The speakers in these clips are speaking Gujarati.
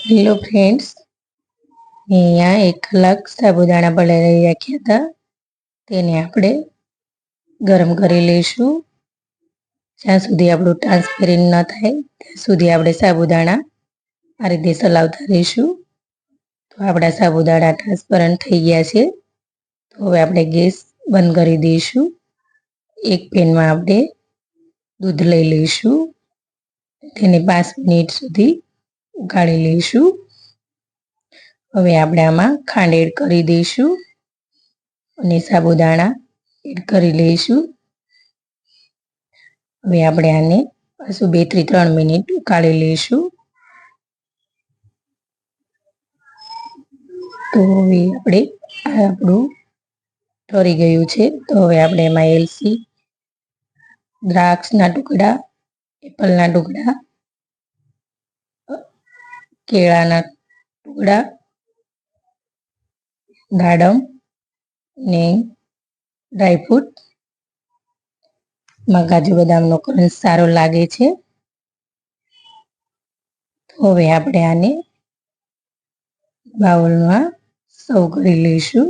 હેલો ફ્રેન્ડ્સ, અહીંયા 1 કલાક સાબુદાણા પલાળી રાખ્યા હતા. તેને આપણે ગરમ કરી લઈશું. જ્યાં સુધી આપણું ટ્રાન્સપેરન્ટ ન થાય ત્યાં સુધી આપણે સાબુદાણા આ રીતે ચલાવતા રહીશું. તો આપણા સાબુદાણા ટ્રાન્સપરન્ટ થઈ ગયા છે. તો હવે આપણે ગેસ બંધ કરી દઈશું. એક પેનમાં આપણે દૂધ લઈ લઈશું. તેને 5 મિનિટ સુધી ઉકાળી લઈશું. હવે આપણે આમાં ખાંડ એડ કરી દઈશું અને સાબુદાણા એડ કરી લઈશું. હવે આપણે આને પાછું 2 થી 3 મિનિટ ઉકાળી લઈશું. તો હવે આપણે આપણું ઠરી ગયું છે. તો હવે આપણે એમાં એલચી, દ્રાક્ષના ટુકડા, એપલના ટુકડા, કેળાના ટુકડા, દાડમ ને ડ્રાયફ્રૂટ માં કાજુ બદામનો ક્રંચ સારો લાગે છે. તો હવે આપણે આને બાઉલમાં સર્વ કરી લઈશું.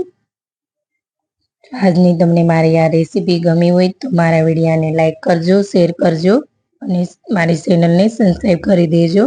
આજની તમને મારી આ રેસીપી ગમી હોય તો મારા વિડીયોને લાઈક કરજો, શેર કરજો અને મારી ચેનલને સબસ્ક્રાઈબ કરી દેજો.